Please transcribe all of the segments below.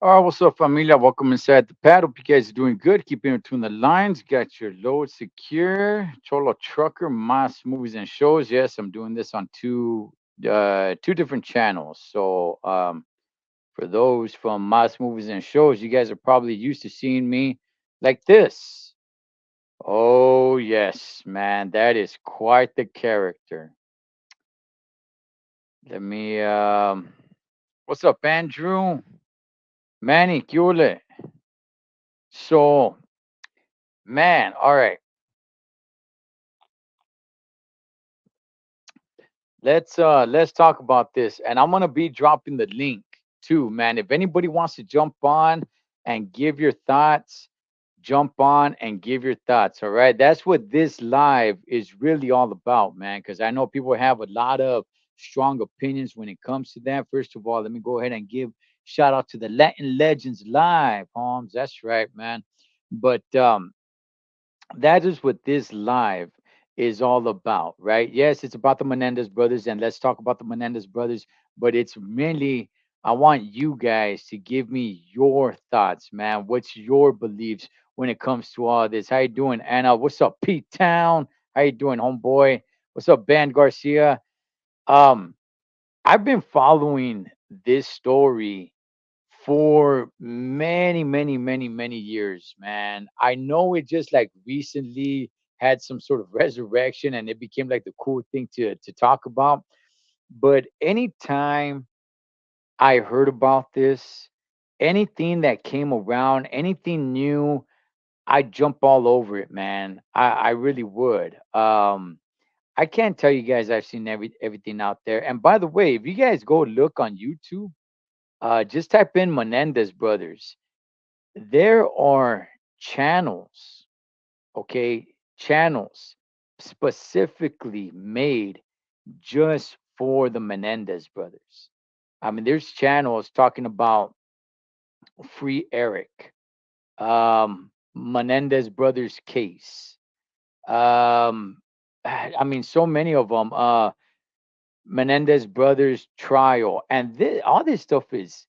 Oh, what's up, familia? Welcome inside the pad. Hope you guys are doing good. Keep in between the lines. Got your load secure. Cholo Trucker, Mas Movies and Shows. Yes, I'm doing this on two different channels. So for those from Mas Movies and Shows, you guys are probably used to seeing me like this. Oh yes, man, that is quite the character. Let me what's up, Andrew? Manny, ¿qué ole? So, man, all right. Let's talk about this. And I'm gonna be dropping the link too, man. If anybody wants to jump on and give your thoughts, jump on and give your thoughts. All right. That's what this live is really all about, man. Because I know people have a lot of strong opinions when it comes to that. First of all, let me go ahead and give shout out to the Latin Legends Live, Holmes. That's right, man. But that is what this live is all about, right? Yes, it's about the Menendez brothers, and let's talk about the Menendez brothers, but it's mainly I want you guys to give me your thoughts, man. What's your beliefs when it comes to all this? How you doing, Anna? What's up, Pete Town? How you doing, homeboy? What's up, Ben Garcia? Um, I've been following this story for many, many, many, many years, man. I know it just like recently had some sort of resurrection and it became like the cool thing to talk about. But anytime I heard about this, anything that came around, anything new, I jump all over it, man. I really would. I can't tell you guys I've seen everything out there. And by the way, if you guys go look on YouTube, just type in Menendez Brothers. There are channels, okay, channels specifically made just for the Menendez brothers. I mean, there's channels talking about Free Eric, Menendez brothers case. I mean, so many of them. Menendez brothers trial, and all this stuff is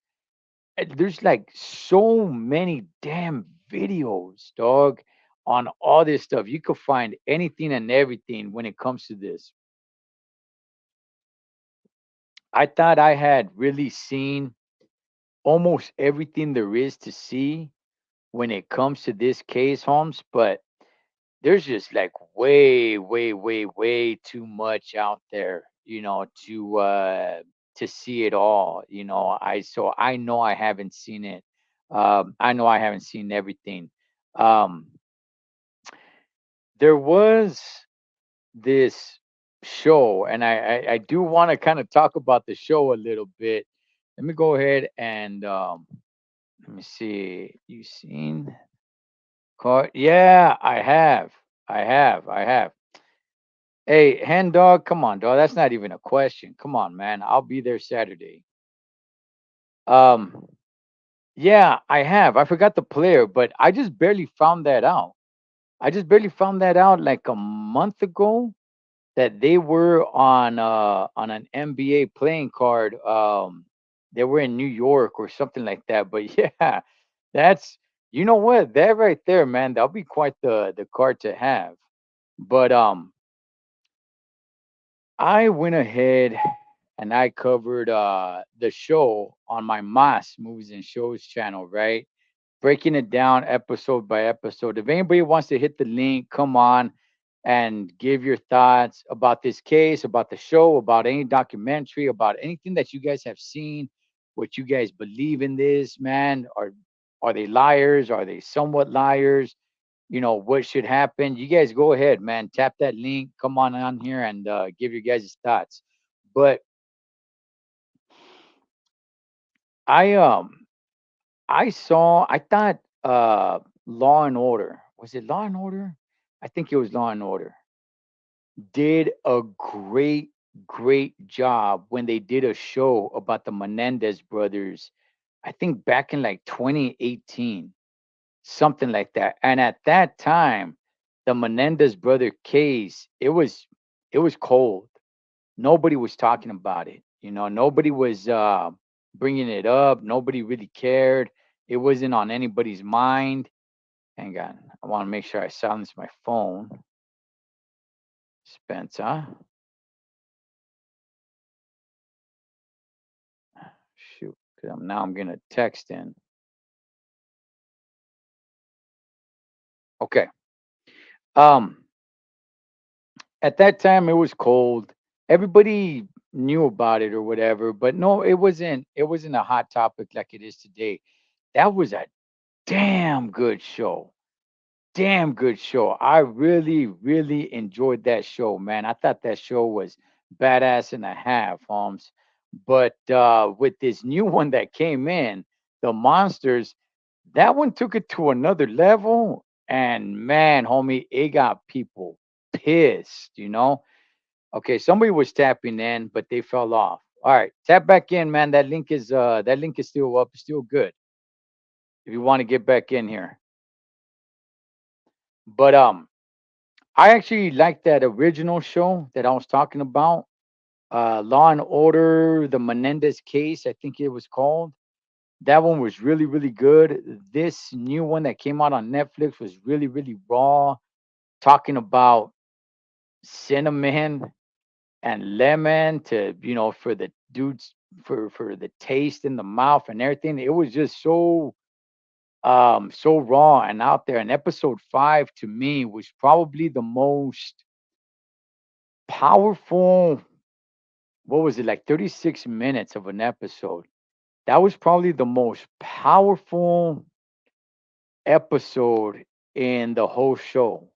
there's like so many damn videos, dog, on all this stuff. You could find anything and everything when it comes to this. I thought I had really seen almost everything there is to see when it comes to this case, Holmes, but there's just like way, way, way, way too much out there, to see it all. I know I haven't seen it. I know I haven't seen everything. Um, there was this show, and I do want to kind of talk about the show a little bit. Let me go ahead and let me see. You seen? Yeah, I have. I have. Hey, hen dog, come on, dog. That's not even a question. Come on, man. I'll be there Saturday. Um, yeah, I have. I forgot the player, but I just barely found that out. I just barely found that out like a month ago that they were on an NBA playing card. They were in New York or something like that. But yeah, that's you know what? That right there, man, that'll be quite the card to have. But I went ahead and I covered the show on my M.A.S. Movies and Shows channel, right? Breaking it down episode by episode. If anybody wants to hit the link, come on and give your thoughts about this case, about the show, about any documentary, about anything that you guys have seen, what you guys believe in this, man. Are they liars? Are they somewhat liars? What should happen? You guys go ahead, man. Tap that link. Come on here and give your guys' thoughts. But I I thought Law and Order. Was it Law and Order? I think it was Law and Order. Did a great job when they did a show about the Menendez brothers. I think back in like 2018, something like that. And at that time, the Menendez brother case, it was cold. Nobody was talking about it. Nobody was bringing it up. Nobody really cared. It wasn't on anybody's mind. Hang on. I want to make sure I silence my phone. Spencer. Shoot. 'Cause now I'm going to text in. Okay. Um, at that time it was cold. Everybody knew about it or whatever, but no, it wasn't a hot topic like it is today. That was a damn good show. Damn good show. I really, really enjoyed that show, man. I thought that show was badass and a half, Holmes. But with this new one that came in, the monsters, that one took it to another level. And man, homie, it got people pissed. Okay, somebody was tapping in, but they fell off. All right, tap back in, man. That link is still up, still good if you want to get back in here. But I actually like that original show that I was talking about. Law and Order, the Menendez case, I think it was called. That one was really, really good. This new one that came out on Netflix was really, really raw, talking about cinnamon and lemon for the dudes for the taste in the mouth and everything. It was just so raw and out there. And episode 5 to me was probably the most powerful. What was it, like 36 minutes of an episode? That was probably the most powerful episode in the whole show.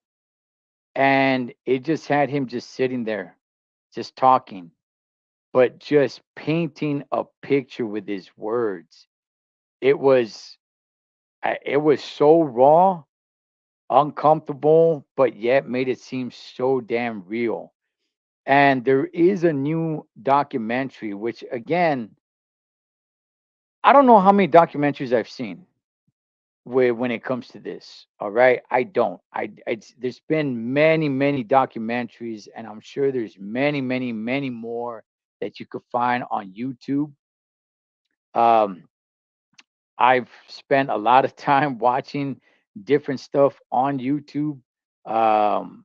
And it just had him just sitting there, just talking, but just painting a picture with his words. It was it was so raw, uncomfortable, but yet made it seem so damn real. And there is a new documentary, which again, I don't know how many documentaries I've seen when it comes to this. All right, I don't. There's been many, many documentaries, and I'm sure there's many, many, many more that you could find on YouTube. Um, I've spent a lot of time watching different stuff on YouTube. Um,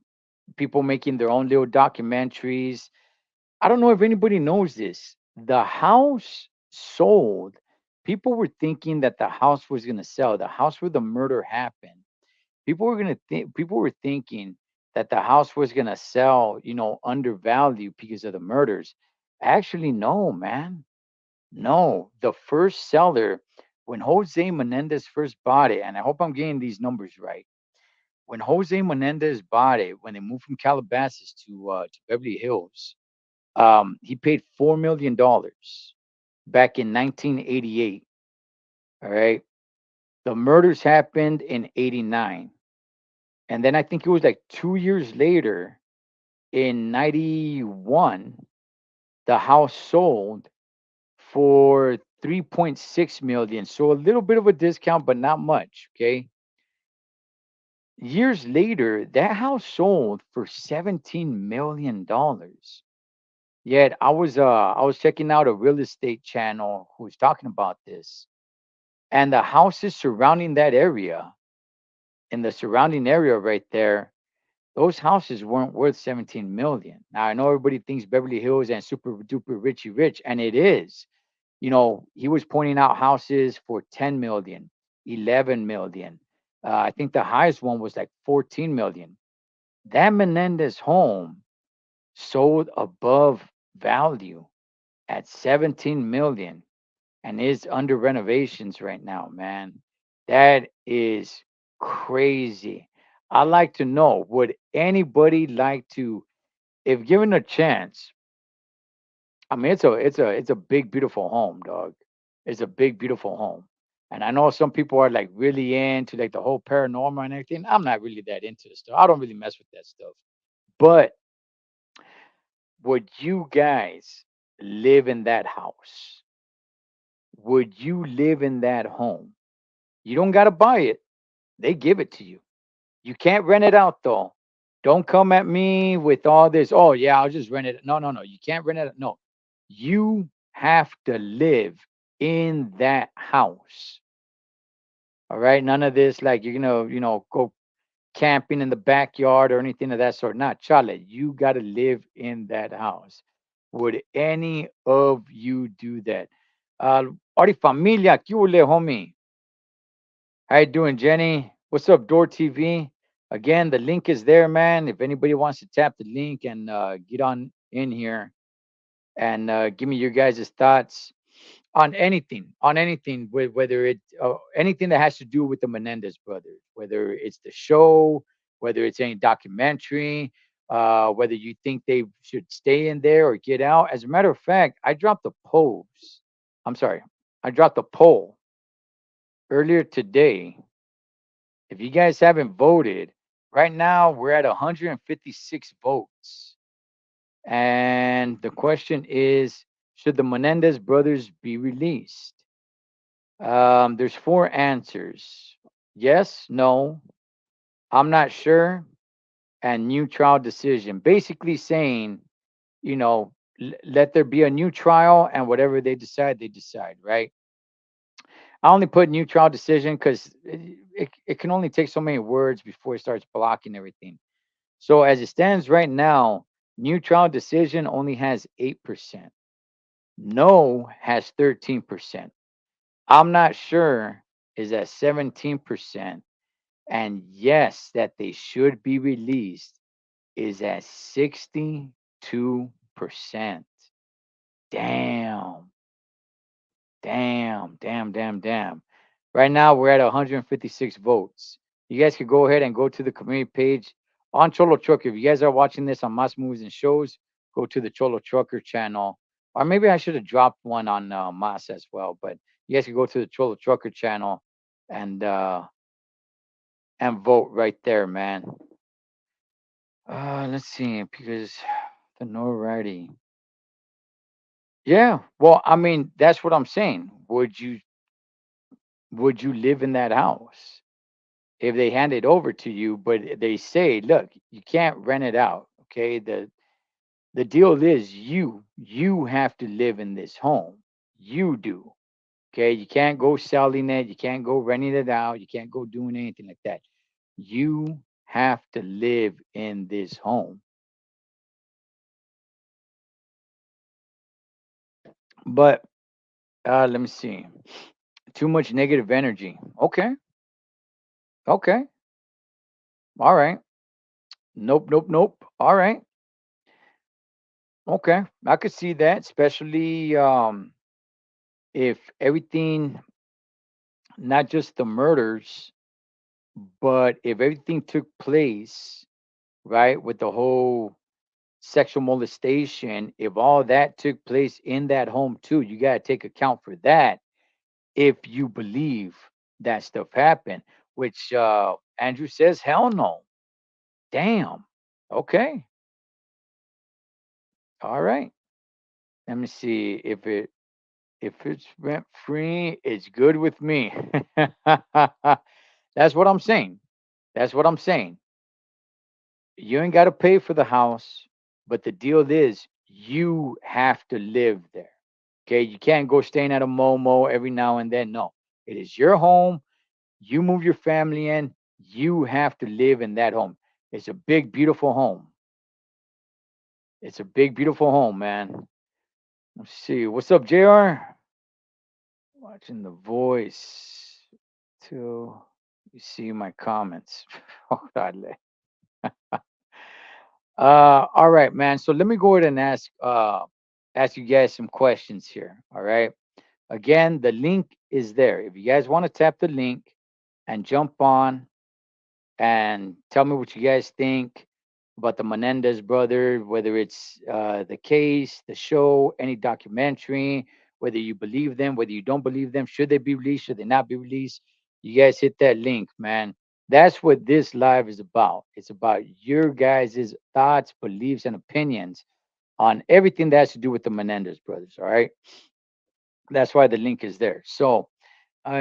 People making their own little documentaries. I don't know if anybody knows this. The house sold. People were thinking that the house was going to sell. The house where the murder happened. People were thinking that the house was going to sell, undervalued because of the murders. Actually, no, man. No, the first seller, when Jose Menendez first bought it, and I hope I'm getting these numbers right. When Jose Menendez bought it, when they moved from Calabasas to Beverly Hills, he paid $4 million back in 1988. All right, the murders happened in '89, and then I think it was like 2 years later, in '91, the house sold for 3.6 million. So a little bit of a discount, but not much. Okay. Years later, that house sold for $17 million. Yet I was checking out a real estate channel who was talking about this. And the houses surrounding that area, in the surrounding area right there, those houses weren't worth 17 million. Now I know everybody thinks Beverly Hills and super duper richy rich, and it is. He was pointing out houses for 10 million, 11 million. I think the highest one was like 14 million. That Menendez home sold above value at 17 million and is under renovations right now, man. That is crazy. I'd like to know, would anybody like to, if given a chance, I mean, it's a big, beautiful home, dog. It's a big, beautiful home. And I know some people are like really into like the whole paranormal and everything. I'm not really that into the stuff. I don't really mess with that stuff. But would you guys live in that house? Would you live in that home? You don't gotta buy it. They give it to you. You can't rent it out though. Don't come at me with all this. Oh yeah, I'll just rent it. No, no, no. You can't rent it. No. You have to live in that house. All right. None of this like you're gonna, go camping in the backyard or anything of that sort. Not Charlie. You gotta live in that house. Would any of you do that? Ori familia, ¿qué huele, homie? How you doing, Jenny? What's up, Door TV? Again, the link is there, man. If anybody wants to tap the link and get on in here and give me your guys' thoughts on anything, whether it anything that has to do with the Menendez brothers, whether it's the show, whether it's any documentary, whether you think they should stay in there or get out. As a matter of fact, I dropped a post. I'm sorry, I dropped a poll earlier today. If you guys haven't voted, right now we're at 156 votes. And the question is, should the Menendez brothers be released? There's four answers: yes, no, I'm not sure, and new trial decision. Basically saying, let there be a new trial, and whatever they decide, right? I only put new trial decision because it can only take so many words before it starts blocking everything. So as it stands right now, new trial decision only has 8%. No has 13%. I'm not sure is at 17%. And yes, that they should be released is at 62%. Damn, damn. Right now, we're at 156 votes. You guys could go ahead and go to the community page on Cholo Trucker. If you guys are watching this on Mas Movies and Shows, go to the Cholo Trucker channel. Or maybe I should have dropped one on Mas as well. But you guys can go to the Cholo Trucker channel and uh, and vote right there, man. Let's see, because the notoriety. Yeah, well, I mean, that's what I'm saying. Would you live in that house if they hand it over to you? But they say, look, you can't rent it out. Okay, the deal is you have to live in this home. You do. Okay, you can't go selling it. You can't go renting it out. You can't go doing anything like that. You have to live in this home. But let me see. Too much negative energy. Okay. Okay. All right. Nope. All right. Okay. I could see that, especially if everything, not just the murders, but if everything took place, right, with the whole sexual molestation, if all that took place in that home too, you got to take account for that if you believe that stuff happened, which Andrew says, hell no. Damn. Okay. All right. Let me see if it's rent free, it's good with me. That's what I'm saying. That's what I'm saying. You ain't got to pay for the house, but the deal is you have to live there. Okay, you can't go staying at a Momo every now and then. No, it is your home. You move your family in. You have to live in that home. It's a big, beautiful home. It's a big, beautiful home, man. Let's see. What's up, JR? Watching The Voice till you see my comments. Oh, God. All right, man. So let me go ahead and ask you guys some questions here. All right. Again, the link is there. If you guys want to tap the link and jump on and tell me what you guys think about the Menendez brother, whether it's the case, the show, any documentary, whether you believe them, whether you don't believe them, should they be released, should they not be released? You guys hit that link, man. That's what this live is about. It's about your guys' thoughts, beliefs, and opinions on everything that has to do with the Menendez brothers. All right. That's why the link is there. So,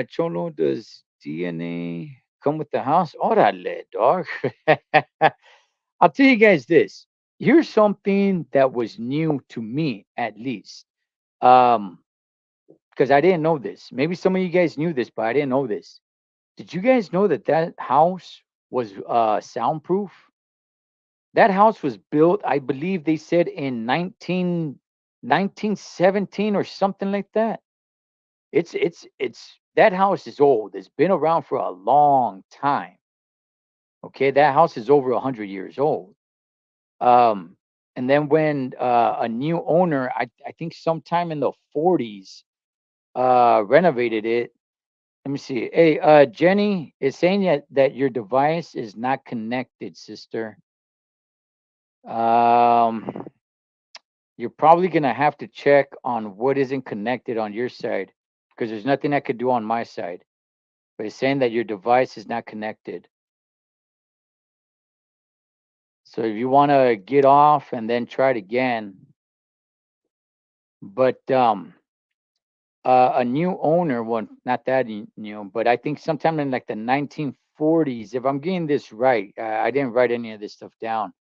Cholo, does DNA come with the house? Orale, dog. I'll tell you guys this. Here's something that was new to me, at least. Um, because I didn't know this. Maybe some of you guys knew this, but I didn't know this. Did you guys know that that house was soundproof? That house was built, I believe they said in 1917 or something like that. It's that house is old. It's been around for a long time. Okay, that house is over 100 years old. Um, and then when a new owner, I think sometime in the 40s, renovated it. Let me see. Hey, Jenny is saying that your device is not connected, sister. Um, you're probably gonna have to check on what isn't connected on your side because there's nothing I could do on my side. But it's saying that your device is not connected. So if you want to get off and then try it again, but a new owner, well, not that new, but I think sometime in like the 1940s, if I'm getting this right, I didn't write any of this stuff down.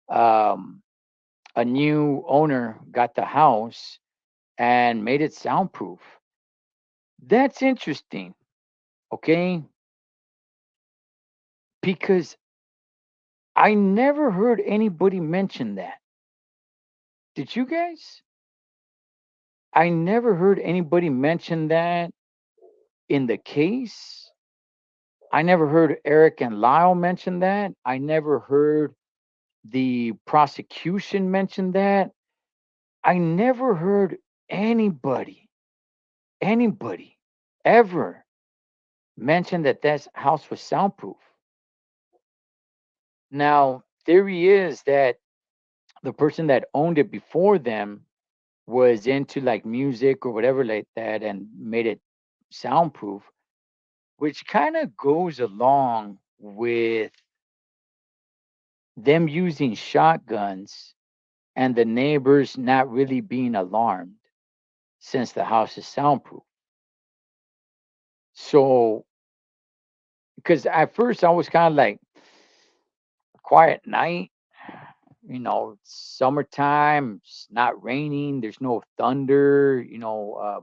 Um, a new owner got the house and made it soundproof. That's interesting, okay? Because I never heard anybody mention that. Did you guys? I never heard anybody mention that in the case. I never heard Eric and Lyle mention that. I never heard the prosecution mention that. I never heard anybody, anybody ever mention that that house was soundproof. Now, theory is that the person that owned it before them was into like music or whatever like that and made it soundproof, which kind of goes along with them using shotguns and the neighbors not really being alarmed since the house is soundproof. So, because at first I was kind of like, quiet night, it's summertime, it's not raining, there's no thunder,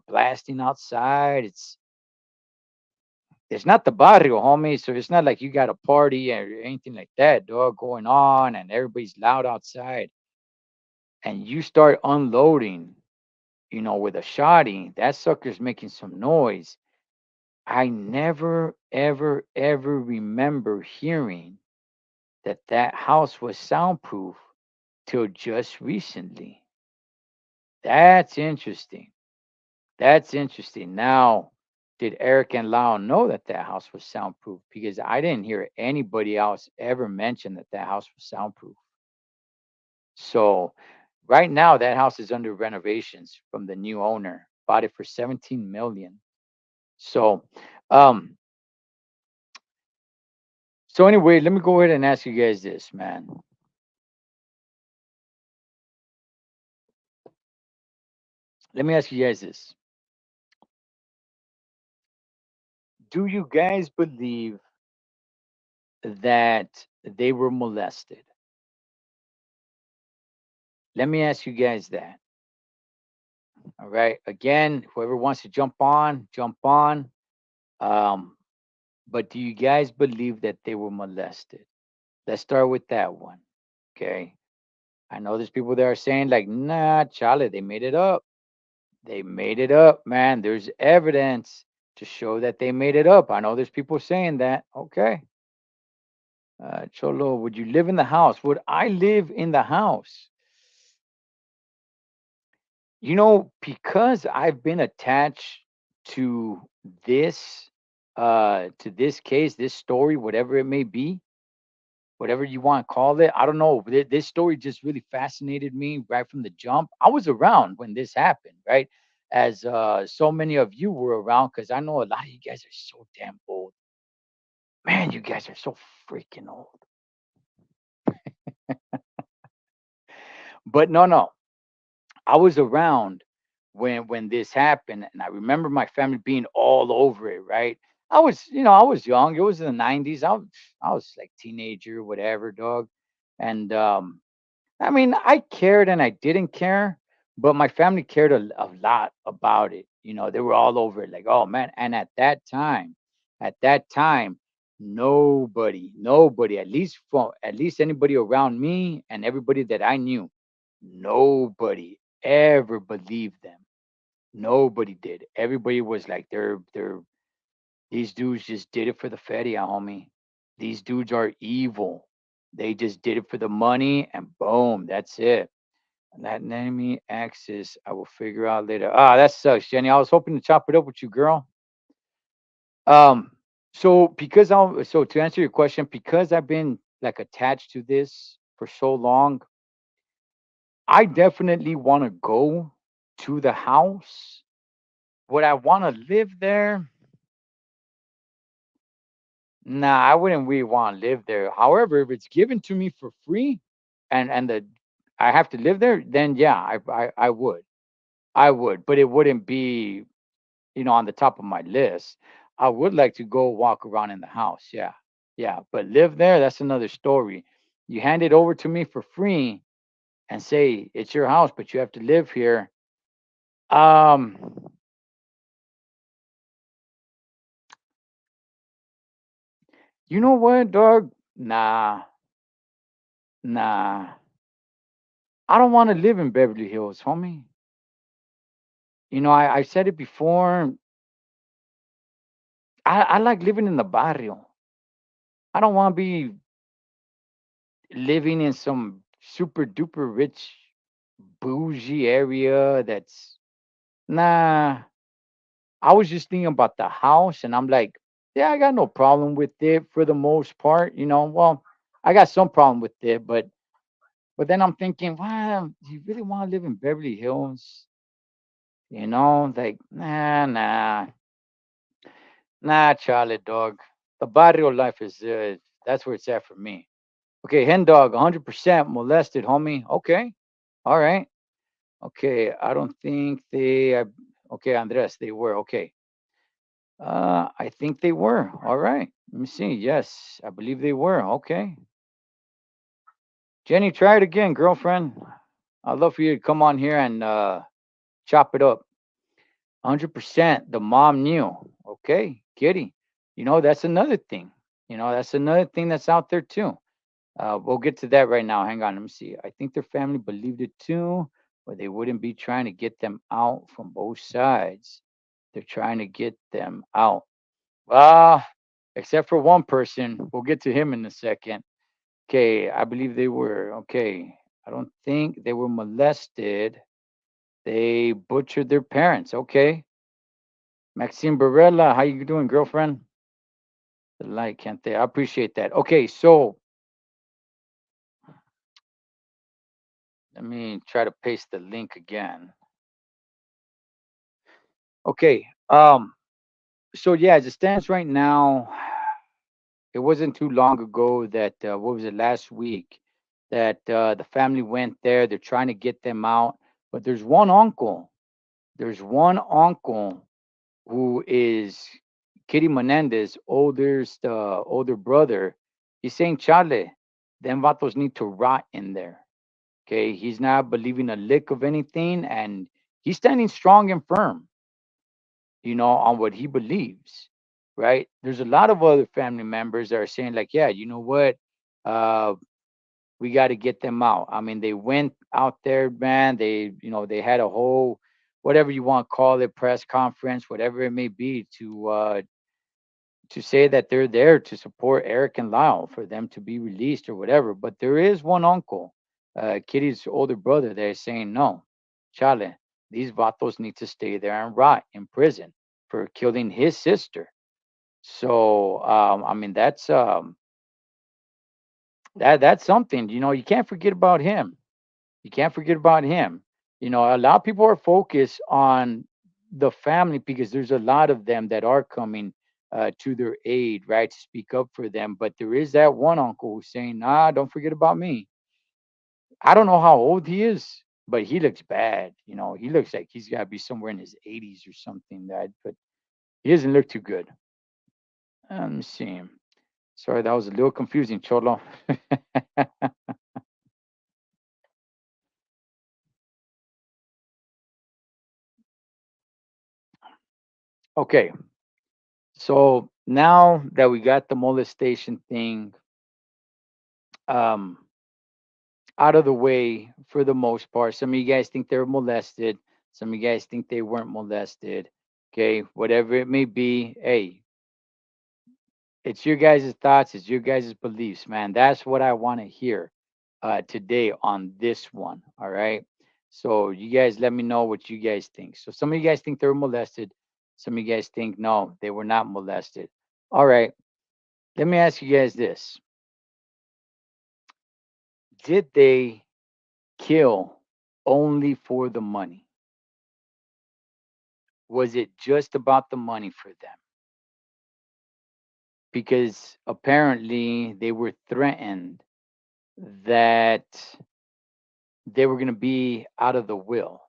blasting outside. It's not the barrio, homie. So it's not like you got a party or anything like that, dog, going on and everybody's loud outside. And you start unloading, with a shotty, that sucker's making some noise. I never, ever, ever remember hearing that that house was soundproof till just recently. That's interesting. That's interesting. Now, did Eric and Lyle know that that house was soundproof? Because I didn't hear anybody else ever mention that that house was soundproof. So, right now, that house is under renovations from the new owner. Bought it for 17 million. So, um, so anyway, let me go ahead and ask you guys this, man. Let me ask you guys this. Do you guys believe that they were molested? Let me ask you guys that. All right. Again, whoever wants to jump on, jump on. Um, but do you guys believe that they were molested? Let's start with that one. Okay. I know there's people that are saying, like, nah, Charlie, they made it up. They made it up, man. There's evidence to show that they made it up. I know there's people saying that. Okay. Cholo, would you live in the house? Would I live in the house? Because I've been attached to this case, this story, whatever it may be, whatever you want to call it. I don't know. This story just really fascinated me right from the jump. I was around when this happened, right? As so many of you were around, because I know a lot of you guys are so damn old. Man, you guys are so freaking old. But no, no. I was around when this happened, and I remember my family being all over it. Right? I was young. It was in the '90s. I was like teenager, whatever, dog. And I mean, I cared and I didn't care, but my family cared a lot about it. They were all over it, like, oh man. And at that time, At that time, nobody, at least anybody around me and everybody that I knew, nobody ever believed them. Nobody did. Everybody was like, they're these dudes just did it for the feria, homie. These dudes are evil. They just did it for the money, and boom, that's it. That enemy axis, I will figure out later. Ah, that sucks, Jenny. I was hoping to chop it up with you, girl. Um, so to answer your question, because I've been like attached to this for so long, I definitely want to go to the house. Would I want to live there? Nah, I wouldn't really want to live there. However, if it's given to me for free, and the I have to live there, then yeah, I would. I would, but it wouldn't be, on the top of my list. I would like to go walk around in the house. Yeah. Yeah. But live there, that's another story. You hand it over to me for free and say it's your house, but you have to live here. Um, you know what, dog? Nah, nah. I don't want to live in Beverly Hills, homie. I said it before. I like living in the barrio. I don't want to be living in some super duper rich bougie area that's nah. I was just thinking about the house and I'm like, yeah, I got no problem with it for the most part, well, I got some problem with it, but then I'm thinking, wow, do you really want to live in Beverly Hills? Like, nah, Charlie dog. The barrio life is that's where it's at for me. Okay, hen dog, 100% molested, homie. Okay, all right. Okay, I don't think okay, Andres, they were. Okay. I think they were. All right. Let me see. Yes, I believe they were. Okay. Jenny, try it again, girlfriend. I'd love for you to come on here and chop it up. 100%. The mom knew. Okay, kitty. That's another thing. That's another thing that's out there too. We'll get to that right now. Hang on. Let me see. I think their family believed it too, or they wouldn't be trying to get them out from both sides. They're trying to get them out. Ah, except for one person. We'll get to him in a second. Okay, I believe they were. Okay, I don't think they were molested. They butchered their parents. Okay, Maxine Barella, how you doing, girlfriend? The light can't they? I appreciate that. Okay, so let me try to paste the link again. Okay, so yeah, as it stands right now, it wasn't too long ago that what was it last week that the family went there. They're trying to get them out, but there's one uncle. There's one uncle who is Kitty Menendez, older brother. He's saying, Charlie, them vatos need to rot in there. Okay, he's not believing a lick of anything, and he's standing strong and firm, on what he believes, right? There's a lot of other family members that are saying, like, yeah, you know what? Uh, we got to get them out. I mean, they went out there, man. They had a whole, whatever you want to call it, press conference, whatever it may be, to say that they're there to support Eric and Lyle for them to be released or whatever. But there is one uncle, Kitty's older brother, that is saying, no, Chale, these vatos need to stay there and rot in prison for killing his sister. So, I mean, that's something. You can't forget about him. You can't forget about him. A lot of people are focused on the family because there's a lot of them that are coming to their aid, right, to speak up for them. But there is that one uncle who's saying, "Nah, don't forget about me." I don't know how old he is, but he looks bad. He looks like he's got to be somewhere in his 80s or something. But he doesn't look too good. Let me see. Sorry, that was a little confusing, Cholo. Okay, So now that we got the molestation thing um, out of the way for the most part, some of you guys think they were molested. Some of you guys think they weren't molested. Okay, whatever it may be. Hey, it's your guys' thoughts, it's your guys' beliefs, man. That's what I want to hear today on this one. All right. So you guys let me know what you guys think. So some of you guys think they were molested. Some of you guys think no, they were not molested. All right. Let me ask you guys this. Did they kill only for the money? Was it just about the money for them? Because apparently they were threatened that they were going to be out of the will.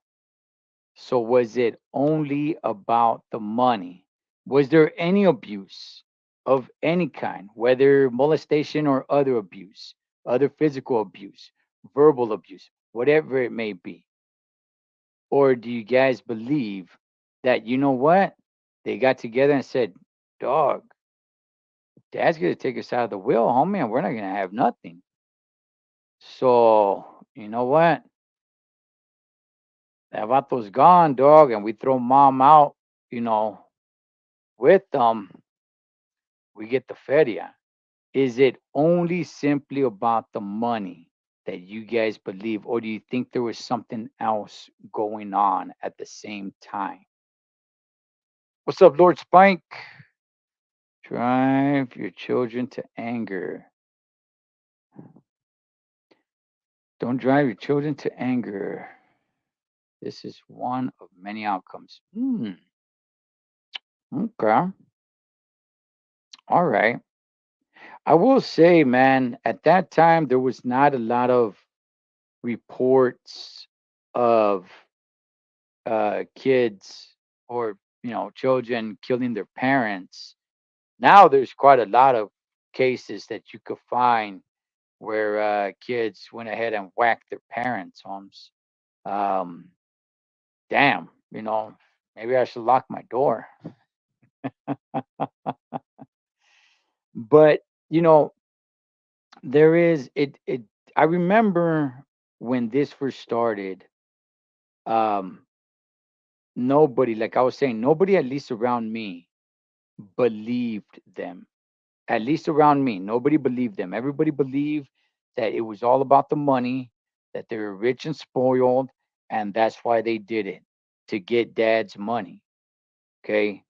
So was it only about the money? Was there any abuse of any kind, whether molestation or other abuse, other physical abuse, verbal abuse, whatever it may be? Or do you guys believe that, you know what? They got together and said, dog, dad's going to take us out of the will, homie, and we're not going to have nothing. So, you know what? That vato's gone, dog, and we throw mom out, you know, with them, we get the feria. Is it only simply about the money that you guys believe, or do you think there was something else going on at the same time? What's up, Lord Spike? Drive your children to anger. Don't drive your children to anger. This is one of many outcomes. Okay. All right. I will say, man, at that time, there was not a lot of reports of kids or children killing their parents. Now there's quite a lot of cases that you could find where kids went ahead and whacked their parents' homes. Um, damn, maybe I should lock my door. But there is it. It. I remember when this first started. Um, Nobody, like I was saying, nobody at least around me believed them. At least around me, nobody believed them. Everybody believed that it was all about the money, that they were rich and spoiled, and that's why they did it, to get dad's money. Okay.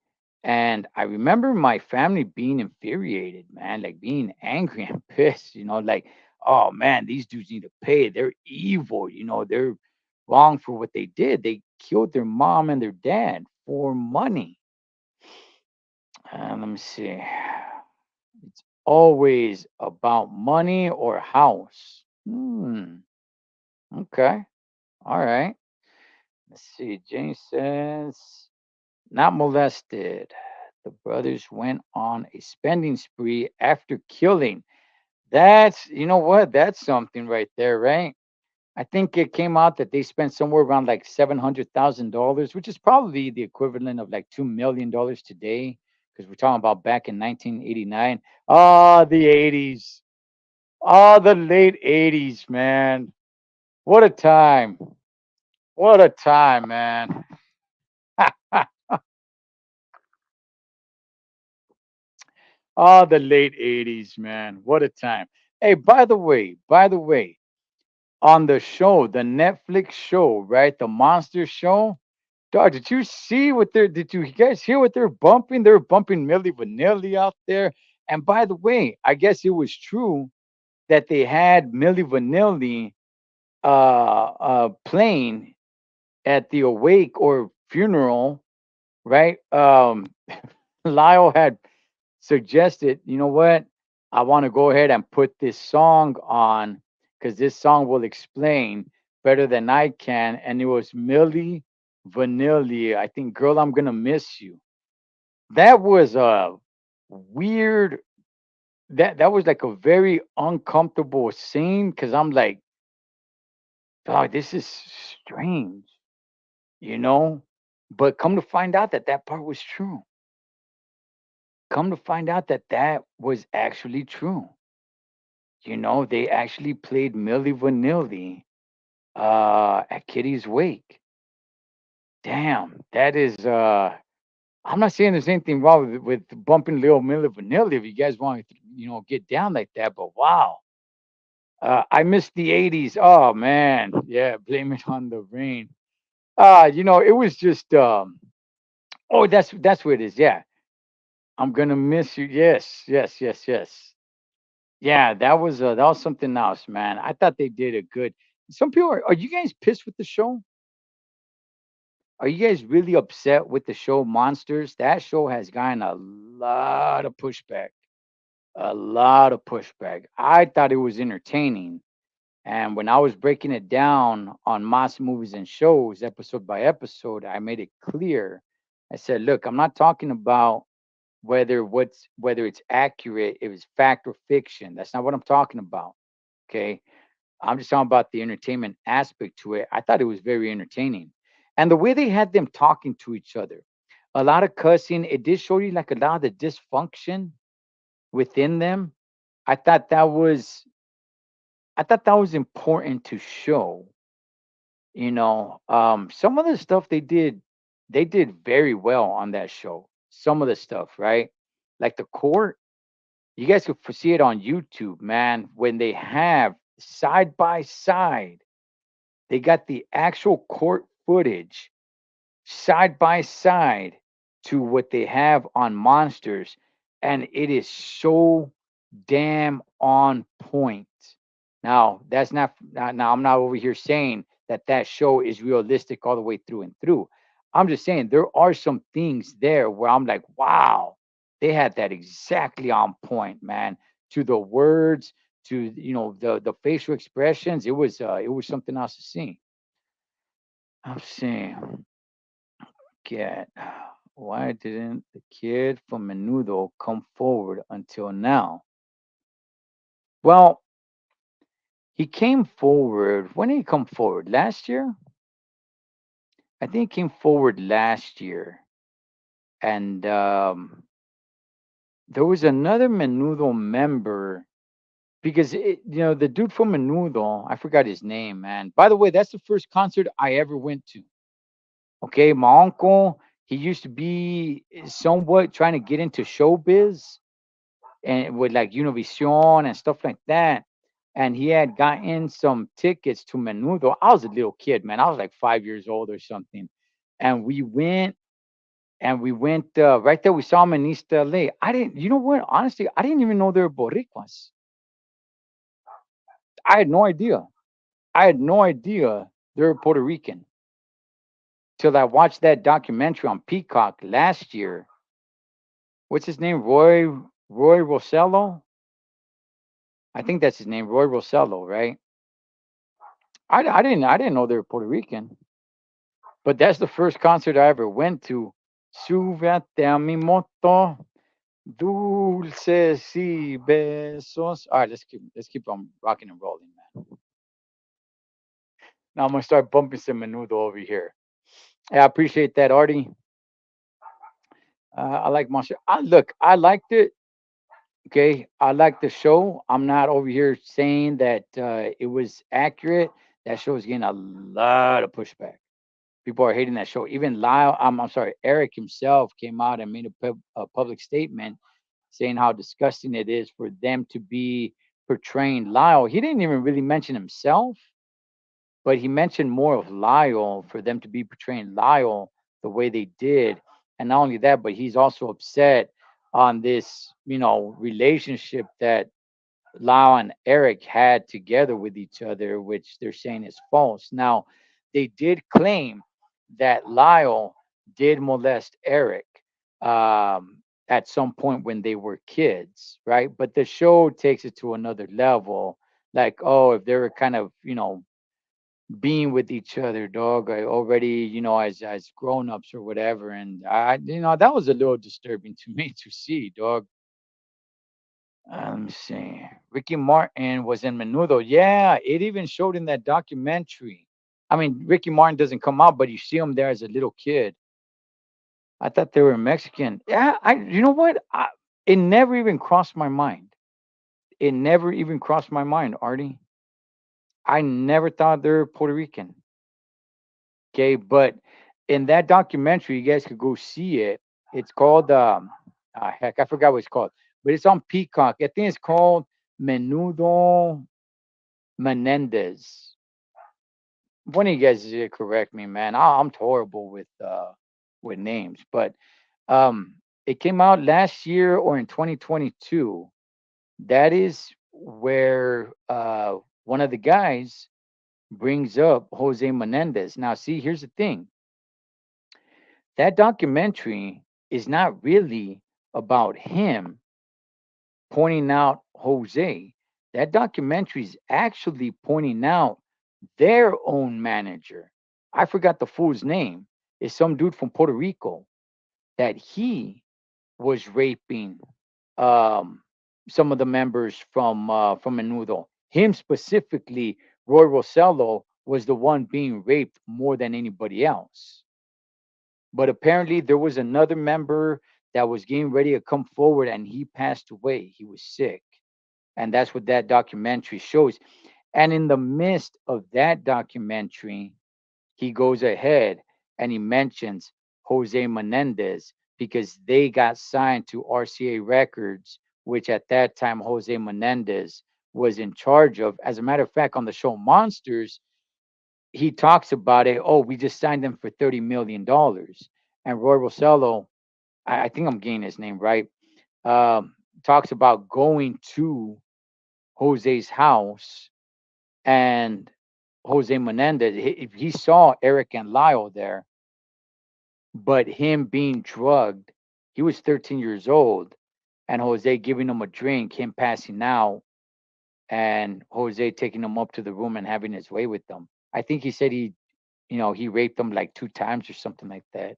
And I remember my family being infuriated, man, like being angry and pissed, like, oh man, these dudes need to pay. They're evil, they're wrong for what they did. They killed their mom and their dad for money. Let me see. It's always about money or house. Okay. All right. Let's see. James says, not molested. The brothers went on a spending spree after killing. That's, you know what? That's something right there, right? I think it came out that they spent somewhere around like $700,000, which is probably the equivalent of like $2 million today, because we're talking about back in 1989. Ah, the 80s. Ah, the late 80s, man. What a time. What a time, man. Ah, the late 80s, man. What a time. Hey, by the way, on the show, the Netflix show, right? The monster show. Dog, did you see what they're did you guys hear what they're bumping? They're bumping Milli Vanilli out there. And by the way, I guess it was true that they had Milli Vanilli playing at the awake or funeral, right? Lyle had suggested, you know what? I want to go ahead and put this song on because this song will explain better than I can. And it was Millie Vanilli. I think, girl, I'm gonna miss you. That was a weird. That was like a very uncomfortable scene because I'm like, oh, this is strange, you know. But come to find out that that part was true. Come to find out that that was actually true. They actually played Milli Vanilli at Kitty's wake. Damn, that is. I'm not saying there's anything wrong with bumping Lil Milli Vanilli if you guys want to, get down like that. But wow, I missed the '80s. Oh man, yeah, blame it on the rain. It was just. Oh, that's what it is. Yeah, I'm gonna miss you. Yes, yes, yes, yes. Yeah, that was something else, man. I thought they did a good. Some people are you guys pissed with the show? Are you guys really upset with the show Monsters? That show has gotten a lot of pushback. A lot of pushback. I thought it was entertaining. And when I was breaking it down on Moss Movies and Shows, episode by episode, I made it clear. I said, look, I'm not talking about whether it's accurate, if it's fact or fiction. That's not what I'm talking about. Okay. I'm just talking about the entertainment aspect to it. I thought it was very entertaining. And the way they had them talking to each other, a lot of cussing, it did show you like a lot of the dysfunction within them. I thought that was I thought that was important to show. Some of the stuff they did very well on that show. Some of the stuff, right? Like the court, you guys could see it on YouTube, man, when they have side by side. They got the actual court footage side by side to what they have on Monsters, and it is so damn on point. Now, that's not now I'm not over here saying that that show is realistic all the way through and through. I'm just saying there are some things there where I'm like, wow, they had that exactly on point, man. To the words, to the facial expressions, it was something else to see. I'm saying, get why didn't the kid from Menudo come forward until now? Well, he came forward. When did he come forward? Last year? I think he came forward last year. And there was another Menudo member because the dude from Menudo, I forgot his name, man. By the way, that's the first concert I ever went to. Okay, my uncle, he used to be somewhat trying to get into showbiz and with like Univision and stuff like that. And he had gotten some tickets to Menudo. I was a little kid, man. I was like 5 years old or something. And we went right there. We saw him in East LA. I didn't, you know what? Honestly, I didn't even know they were Boricuas. I had no idea. I had no idea they were Puerto Rican till I watched that documentary on Peacock last year. What's his name? Roy Rosello. I think that's his name, Roy Rosello, right? I didn't know they were Puerto Rican, but that's the first concert I ever went to. Súbete a mi moto, dulces y besos. All right, let's keep on rocking and rolling, man. Now I'm gonna start bumping some menudo over here. Yeah, I appreciate that, Artie. I like Monster. Look, I liked it. Okay, I like the show. I'm not over here saying that it was accurate. That show is getting a lot of pushback. People are hating that show. Even Lyle, I'm sorry, Eric himself came out and made a public statement saying how disgusting it is for them to be portraying Lyle. He didn't even really mention himself, but he mentioned more of Lyle for them to be portraying Lyle the way they did. And not only that, but he's also upset on this, relationship that Lau and Eric had together with each other, which they're saying is false. Now, they did claim that Lyle did molest Eric at some point when they were kids, right? But the show takes it to another level. Like, oh, if they were kind of, being with each other, dog, already, as grown-ups or whatever. And that was a little disturbing to me to see, dog. Let me see. Ricky Martin was in Menudo. Yeah, it even showed in that documentary. I mean, Ricky Martin doesn't come out, but you see him there as a little kid. I thought they were Mexican. Yeah, you know what? It never even crossed my mind. It never even crossed my mind, Artie. I never thought they're Puerto Rican. Okay, but in that documentary, you guys could go see it. It's called heck, I forgot what it's called, but it's on Peacock. I think it's called Menudo Menendez. One of you guys correct me, man. I'm horrible with names, but it came out last year or in 2022. That is where one of the guys brings up Jose Menendez. Now, see, here's the thing: that documentary is not really about him pointing out Jose. That documentary is actually pointing out their own manager. I forgot the fool's name. It's some dude from Puerto Rico that he was raping um, some of the members from Menudo. Him specifically, Roy Rosello was the one being raped more than anybody else. But apparently, there was another member that was getting ready to come forward, and he passed away. He was sick, and that's what that documentary shows. And in the midst of that documentary, he goes ahead and he mentions Jose Menendez because they got signed to RCA Records, which at that time Jose Menendez was in charge of. As a matter of fact, on the show Monsters, he talks about it. Oh, we just signed them for $30 million. And Roy Rosello, I think I'm getting his name right, talks about going to Jose's house and Jose Menendez. He saw Eric and Lyle there, but him being drugged, he was 13 years old, and Jose giving him a drink, him passing out, and Jose taking him up to the room and having his way with them. I think he said he raped them like two times or something like that.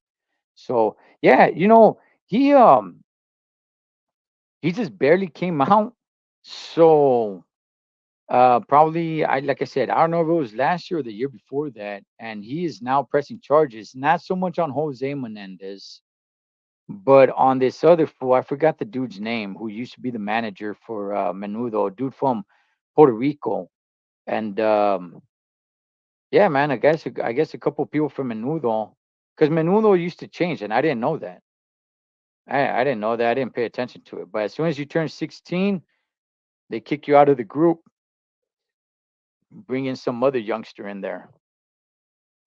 So yeah, he just barely came out. So probably I like I said, I don't know if it was last year or the year before that, and he is now pressing charges, not so much on Jose Menendez, but on this other fool. I forgot the dude's name, who used to be the manager for Menudo, a dude from Puerto Rico. And yeah, man, I guess a couple people from Menudo, because Menudo used to change, and I didn't know that. I didn't know that. I didn't pay attention to it. But as soon as you turn 16, they kick you out of the group, bring in some other youngster in there.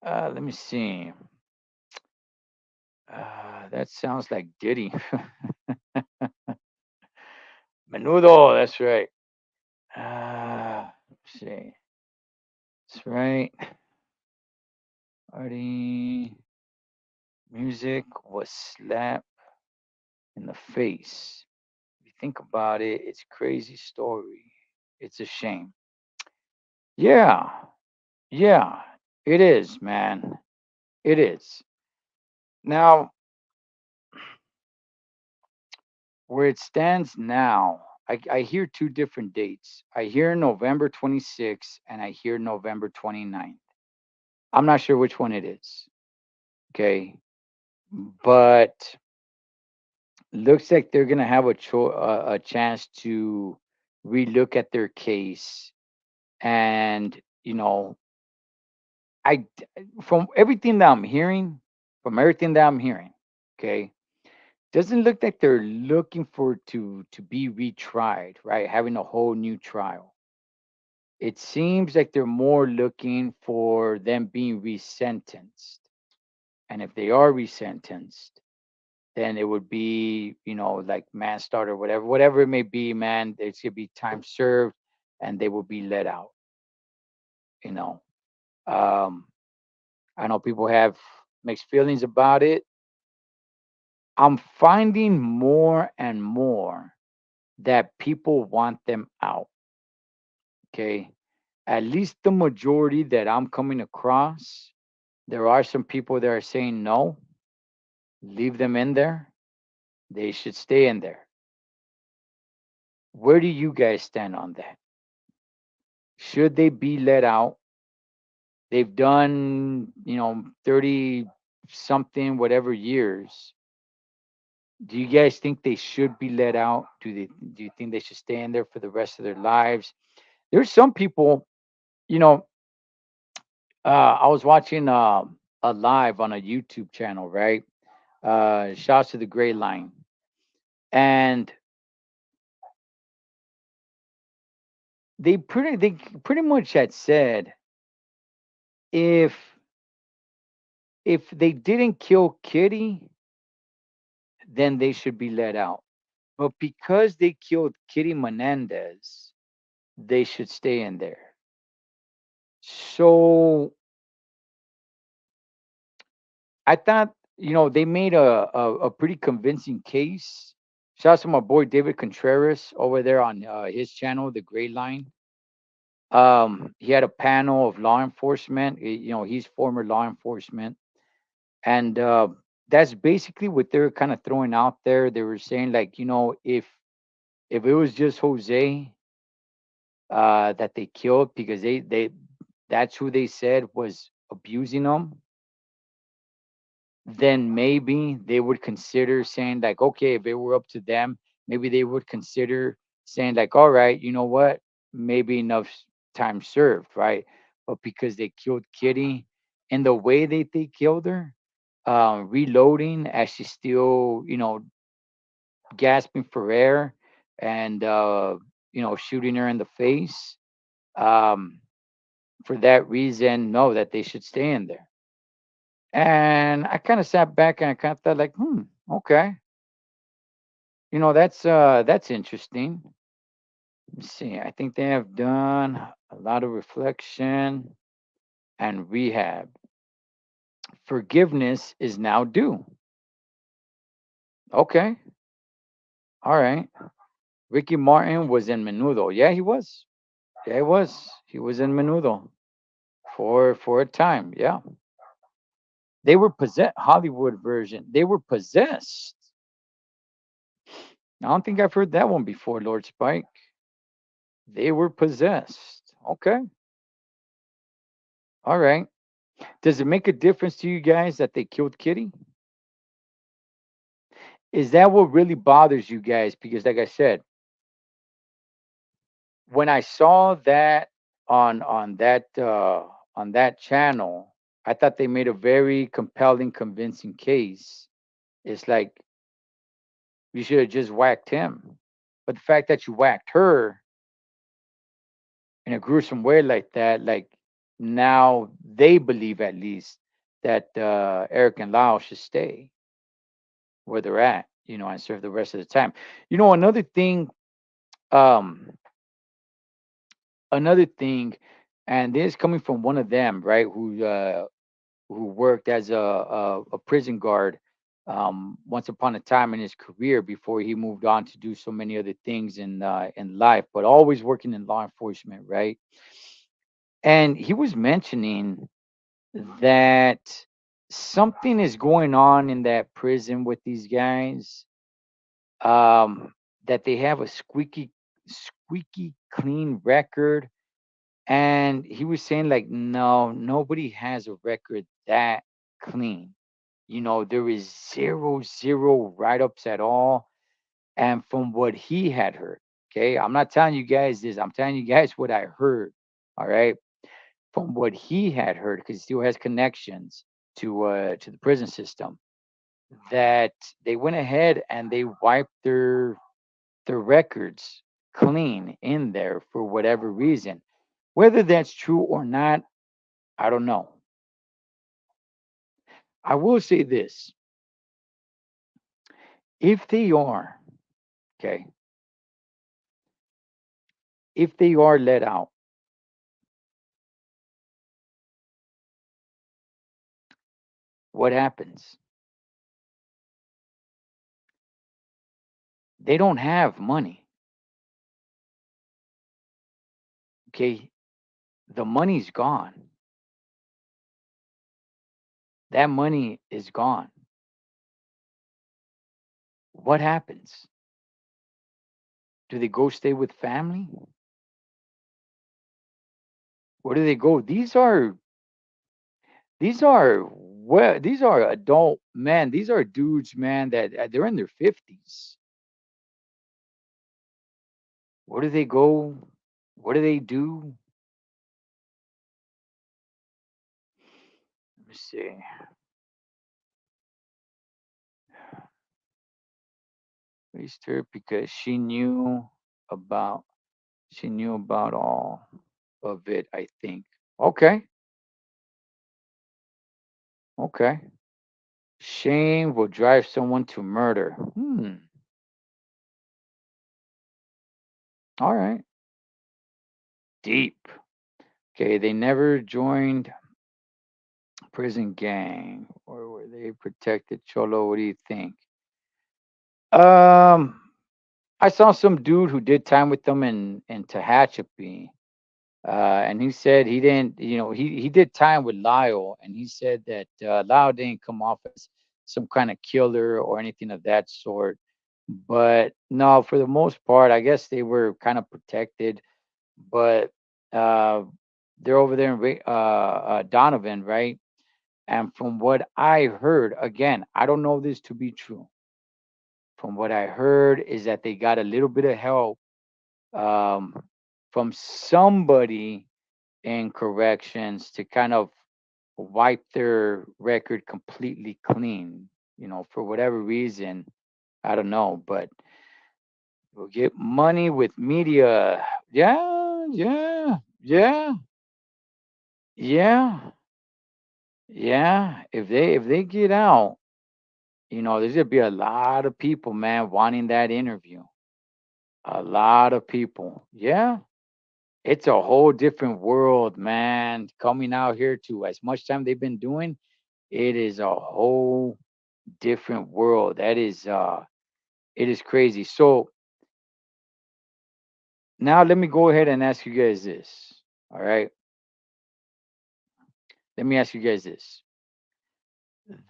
Let me see. That sounds like Diddy. Menudo, that's right. Let's see. That's right. Party music was slap in the face. If you think about it, it's a crazy story. It's a shame. Yeah, yeah, it is, man. It is. Now, where it stands now, I hear two different dates. I hear November 26th and I hear November 29th. I'm not sure which one it is. Okay. But looks like they're going to have a chance to relook at their case. And, I, from everything that I'm hearing, okay, doesn't look like they're looking for to be retried, right? Having a whole new trial. It seems like they're more looking for them being resentenced. And if they are resentenced, then it would be, like manslaughter, whatever it may be, man. It's gonna be time served, and they will be let out. You know, um, I know people have mixed feelings about it. I'm finding more and more that people want them out. Okay, at least the majority that I'm coming across, there are some people that are saying no, leave them in there. They should stay in there. Where do you guys stand on that? Should they be let out? They've done, 30 something, whatever years. Do you guys think they should be let out? Do you think they should stay in there for the rest of their lives? There's some people, you know, I was watching a live on a YouTube channel, right? Shouts to the Gray Line, and they pretty much had said if they didn't kill Kitty, then they should be let out. But because they killed Kitty Menendez, they should stay in there. So I thought, they made a pretty convincing case. Shout out to my boy David Contreras over there on his channel, The Gray Line. He had a panel of law enforcement. He's former law enforcement, and that's basically what they're kind of throwing out there. They were saying like, if it was just Jose that they killed because they that's who they said was abusing them, then maybe they would consider saying like, okay, if it were up to them, maybe they would consider saying like, all right, you know what, maybe enough time served, right? But because they killed Kitty and the way they killed her, reloading as she's still, gasping for air, and shooting her in the face. Um, for that reason, no, that they should stay in there. And I kind of sat back and I kind of thought like, okay, that's interesting. Let's see. I think they have done a lot of reflection and rehab. Forgiveness is now due. Okay, all right. Ricky Martin was in Menudo. Yeah, he was. Yeah, he was. He was in Menudo for a time. Yeah, they were possessed. Hollywood version. They were possessed. I don't think I've heard that one before, Lord Spike. They were possessed. Okay. All right. Does it make a difference to you guys that they killed Kitty? Is that what really bothers you guys? Because, like I said, when I saw that on that channel, I thought they made a very compelling, convincing case. It's like you should have just whacked him, but the fact that you whacked her in a gruesome way like that, like now they believe at least that Eric and Lau should stay where they're at, and serve the rest of the time. Another thing, um, another thing, and this is coming from one of them, right, who worked as a prison guard once upon a time in his career before he moved on to do so many other things in life, but always working in law enforcement, right? And he was mentioning that something is going on in that prison with these guys, that they have a squeaky clean record. And he was saying like, no, nobody has a record that clean. There is zero write-ups at all. And from what he had heard, okay, I'm not telling you guys this, I'm telling you guys what I heard. All right. From what he had heard, because he still has connections to the prison system, that they went ahead and they wiped their records clean in there for whatever reason. Whether that's true or not, I don't know. I will say this: if they are, okay, if they are let out, what happens? They don't have money. Okay, the money's gone. That money is gone. What happens? Do they go stay with family? Where do they go? these are adult men. These are dudes, man, that they're in their 50s. Where do they go? What do they do? Let me see. Raised her because about she knew about all of it, I think. Okay. Okay. Shame will drive someone to murder. All right. Deep. Okay, they never joined prison gang or were they protected Cholo? What do you think? Um, I saw some dude who did time with them in Tehachapi. And he said he didn't, he did time with Lyle, and he said that Lyle didn't come off as some kind of killer or anything of that sort. But no, for the most part, I guess they were kind of protected. But uh, they're over there in Donovan, right? And from what I heard, again, I don't know this to be true. From what I heard is that they got a little bit of help um, from somebody in corrections to kind of wipe their record completely clean. For whatever reason, I don't know, but we'll get money with media. Yeah, yeah, yeah, yeah, yeah. If they get out, there's gonna be a lot of people, man, wanting that interview. A lot of people. Yeah. It's a whole different world, man. Coming out here to as much time they've been doing, it is a whole different world. It is crazy. So now let me go ahead and ask you guys this. All right. Let me ask you guys this.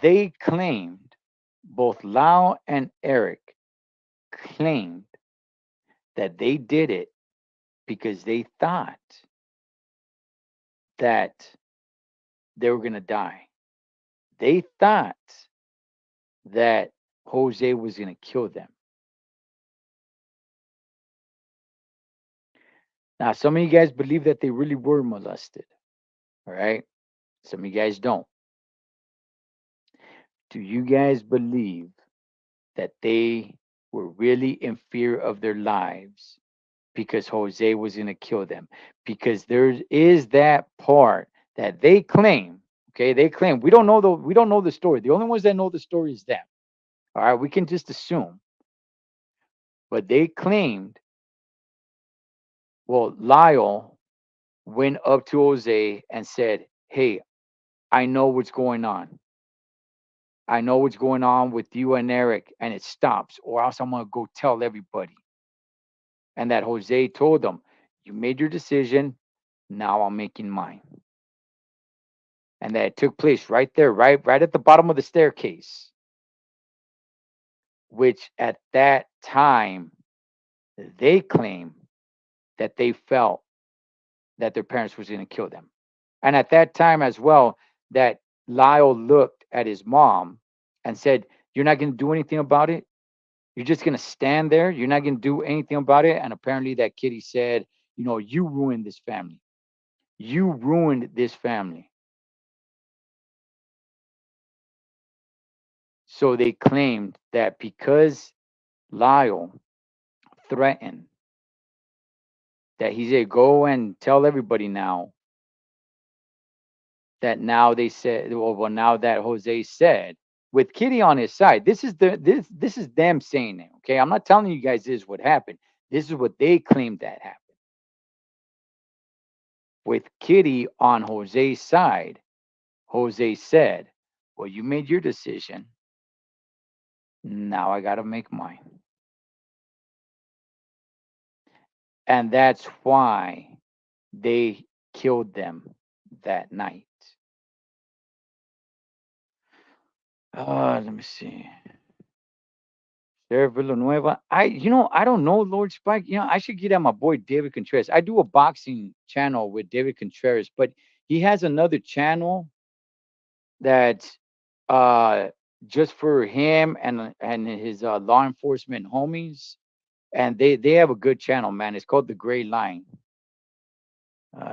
They claimed, both Lau and Eric claimed that they did it because they thought that they were gonna die. They thought that Jose was gonna kill them. Now, some of you guys believe that they really were molested. All right. Some of you guys don't. Do you guys believe that they were really in fear of their lives because Jose was going to kill them? Because there is that part that they claim. Okay, they claim we don't know the story. The only ones that know the story is them. All right, we can just assume. But they claimed, well, Lyle went up to Jose and said, "Hey, I know what's going on. I know what's going on with you and Eric, and it stops, or else I'm gonna go tell everybody." And that Jose told them, "You made your decision. Now I'm making mine." And that it took place right there, right at the bottom of the staircase, which at that time they claim that they felt that their parents was going to kill them. And at that time as well, that Lyle looked at his mom and said, "You're not going to do anything about it. You're just going to stand there. You're not going to do anything about it." And apparently that kitty said, "You ruined this family. You ruined this family." So they claimed that because Lyle threatened that he said, "Go and tell everybody now," that now they said, well, now that Jose said, with Kitty on his side, this is them saying it. Okay. I'm not telling you guys this is what happened. This is what they claimed that happened. With Kitty on Jose's side, Jose said, "Well, you made your decision. Now I got to make mine." And that's why they killed them that night. Let me see. Sheriff Villanueva. I don't know, Lord Spike. I should get at my boy David Contreras. I do a boxing channel with David Contreras, but he has another channel that uh just for him and his law enforcement homies, and they have a good channel, man. It's called The Gray Line.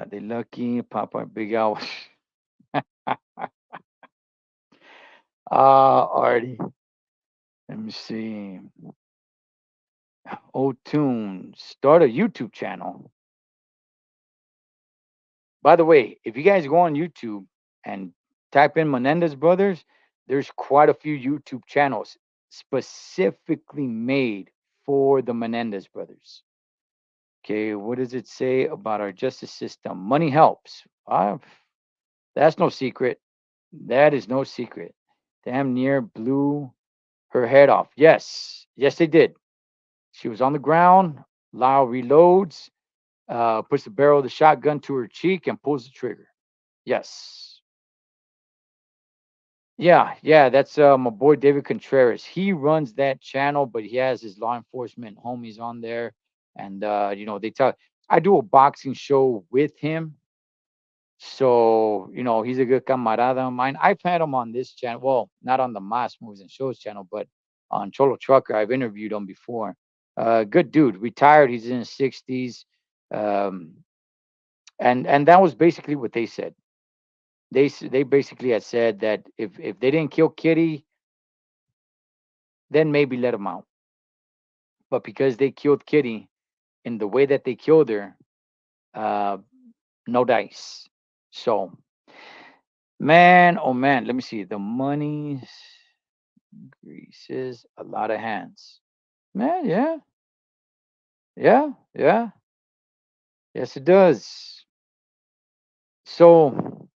They lucky Papa Big Al. Artie. Let me see. Oh, Tune. Start a YouTube channel. By the way, if you guys go on YouTube and type in Menendez Brothers, there's quite a few YouTube channels specifically made for the Menendez Brothers. Okay, what does it say about our justice system? Money helps. That's no secret. That is no secret. Damn near blew her head off. Yes, yes, they did. She was on the ground. Lyle reloads, puts the barrel of the shotgun to her cheek, and pulls the trigger. Yes. Yeah, yeah, that's my boy David Contreras. He runs that channel, but he has his law enforcement homies on there, and they talk. I do a boxing show with him, so he's a good camarada of mine. I've had him on this channel. Well, not on the M.A.S Movies and Shows channel, but on Cholo Trucker. I've interviewed him before. Good dude, retired. He's in his 60s, um, and that was basically what they said. They basically had said that if they didn't kill Kitty, then maybe let him out. But because they killed Kitty in the way that they killed her, uh, no dice. So, man, oh man, let me see. The money greases a lot of hands. Man, yeah, yeah, yeah. Yes, it does. So,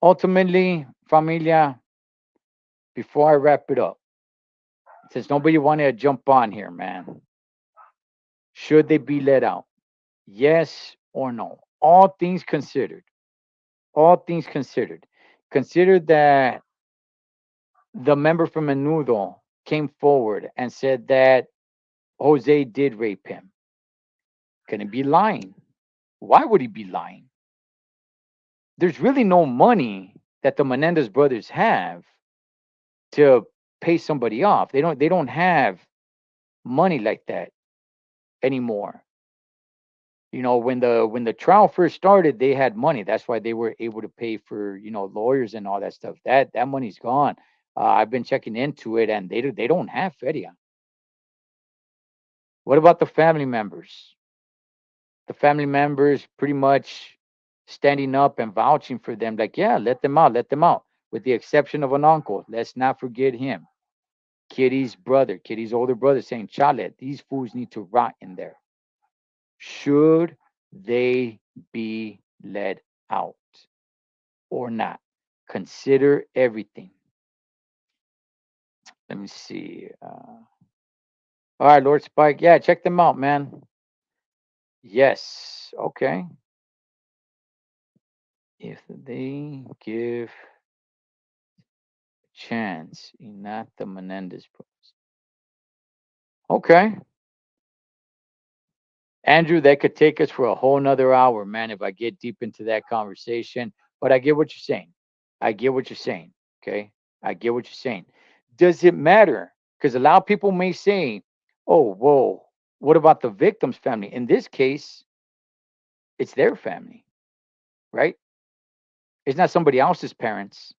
ultimately, familia, before I wrap it up, since nobody wanted to jump on here, man, should they be let out? Yes or no? All things considered. All things considered. Consider that the member from Menudo came forward and said that Jose did rape him. Can he be lying? Why would he be lying? There's really no money that the Menendez brothers have to pay somebody off. They don't have money like that anymore. When the trial first started, they had money. That's why they were able to pay for lawyers and all that stuff. That money's gone. I've been checking into it, and they don't have feria. What about the family members? The family members pretty much standing up and vouching for them, like, yeah, let them out, with the exception of an uncle. Let's not forget him, Kitty's brother, Kitty's older brother, saying, Chale, these fools need to rot in there. Should they be let out or not? Consider everything. Let me see. All right, Lord Spike. Yeah, check them out, man. Yes. Okay. If they give chance, not the Menendez bros. Okay. Andrew, that could take us for a whole nother hour, man, if I get deep into that conversation. But I get what you're saying. I get what you're saying. Okay. I get what you're saying. Does it matter? Because a lot of people may say, oh, whoa, what about the victim's family? In this case, it's their family, right? It's not somebody else's parents,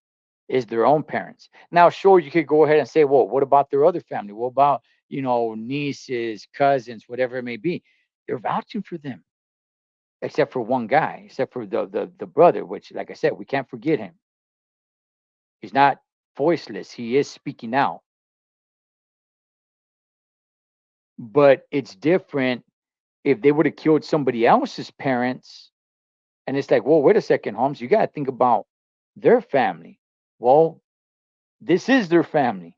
it's their own parents. Now, sure, you could go ahead and say, well, what about their other family? What about, nieces, cousins, whatever it may be? They're vouching for them, except for one guy, except for the brother, which, like I said, we can't forget him. He's not voiceless. He is speaking out, but it's different if they would have killed somebody else's parents. And it's like, well, wait a second, Holmes, you got to think about their family. Well, this is their family.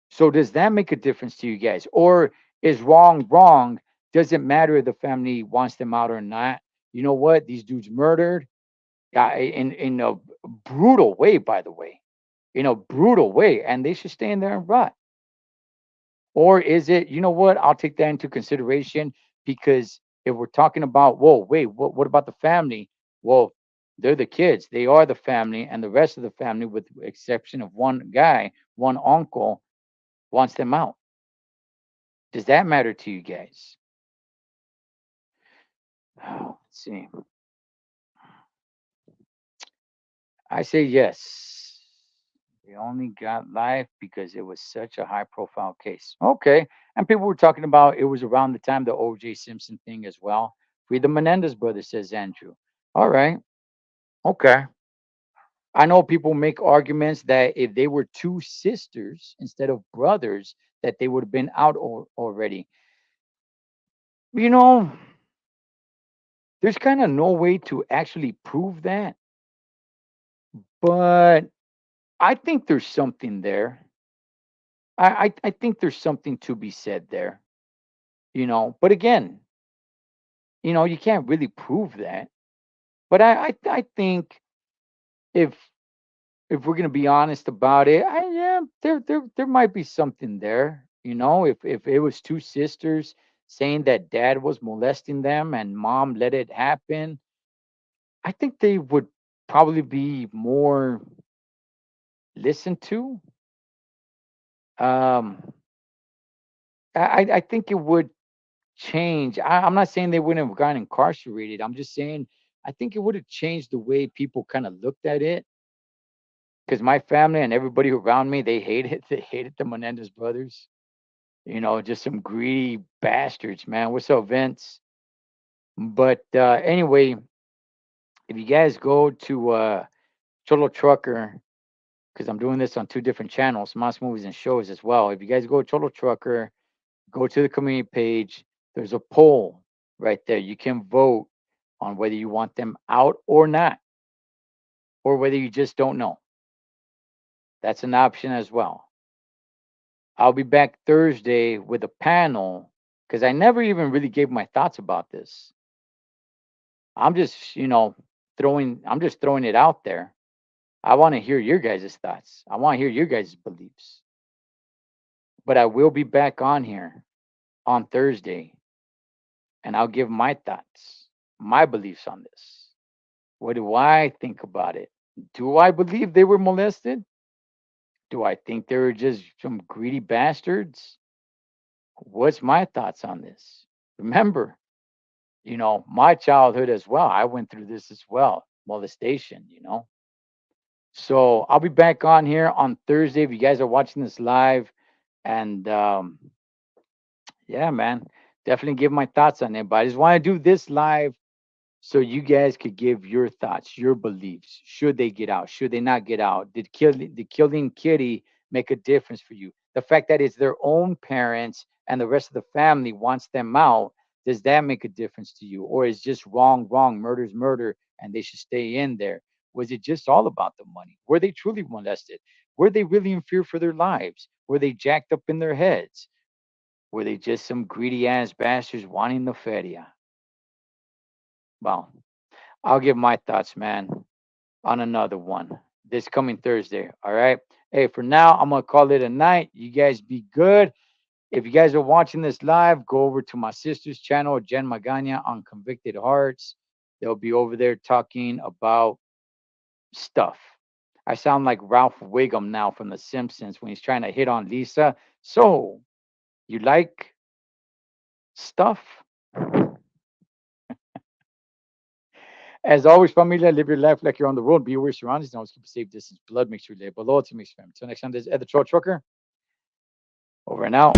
So does that make a difference to you guys? Or is wrong wrong? Does it matter if the family wants them out or not? You know what? These dudes murdered in a brutal way, by the way, in a brutal way, and they should stay in there and rot. Or is it, you know what? I'll take that into consideration, because if we're talking about, whoa, wait, what about the family? Well, They're the kids. They are the family, and the rest of the family, with the exception of one guy, one uncle, wants them out. Does that matter to you guys? Oh, let's see. I say yes. They only got life because it was such a high profile case. Okay. And people were talking about it was around the time the OJ Simpson thing as well. Free the Menendez brothers, says Andrew. All right. Okay. I know people make arguments that if they were two sisters instead of brothers, that they would have been out already. You know, there's kind of no way to actually prove that, but I think there's something there. I think there's something to be said there, but again, you can't really prove that. But I think if if we're gonna be honest about it, yeah, there might be something there. If it was two sisters saying that dad was molesting them and mom let it happen, I think they would probably be more listened to. Um, I think it would change. I'm not saying they wouldn't have gotten incarcerated. I'm just saying I think it would have changed the way people kind of looked at it. Because my family and everybody around me, they hate it. They hated the Menendez brothers. Just some greedy bastards, man. What's up, Vince? But anyway, if you guys go to Cholo Trucker, because I'm doing this on two different channels, Mas Movies and Shows as well. If you guys go to Cholo Trucker, go to the community page. There's a poll right there. You can vote on whether you want them out or not, or whether you just don't know. That's an option as well. I'll be back Thursday with a panel because I never even really gave my thoughts about this. I'm just, I'm just throwing it out there. I want to hear your guys' thoughts. I want to hear your guys' beliefs. But I will be back on here on Thursday and I'll give my thoughts, my beliefs on this. What do I think about it? Do I believe they were molested? Do I think they were just some greedy bastards? What's my thoughts on this? Remember, my childhood as well. I went through this as well, molestation. So I'll be back on here on Thursday if you guys are watching this live. And yeah, man, definitely give my thoughts on it. But I just want to do this live so you guys could give your thoughts, your beliefs. Should they get out? Should they not get out? Did killing Kitty make a difference for you? The fact that it's their own parents and the rest of the family wants them out, does that make a difference to you? Or is just wrong, wrong, murder's murder, and they should stay in there? Was it just all about the money? Were they truly molested? Were they really in fear for their lives? Were they jacked up in their heads? Were they just some greedy ass bastards wanting the feria? Well, I'll give my thoughts, man, on another one this coming Thursday. All right. Hey, for now, I'm going to call it a night. You guys be good. If you guys are watching this live, go over to my sister's channel, Jen Magana on Convicted Hearts. They'll be over there talking about stuff. I sound like Ralph Wiggum now from The Simpsons when he's trying to hit on Lisa. So, you like stuff? As always, familia, live your life like you're on the road. Be aware of surroundings. Always keep a safe distance. Blood makes you live. But loyalty makes you family. Until next time, this is Ed the Troll Trucker. Over and out.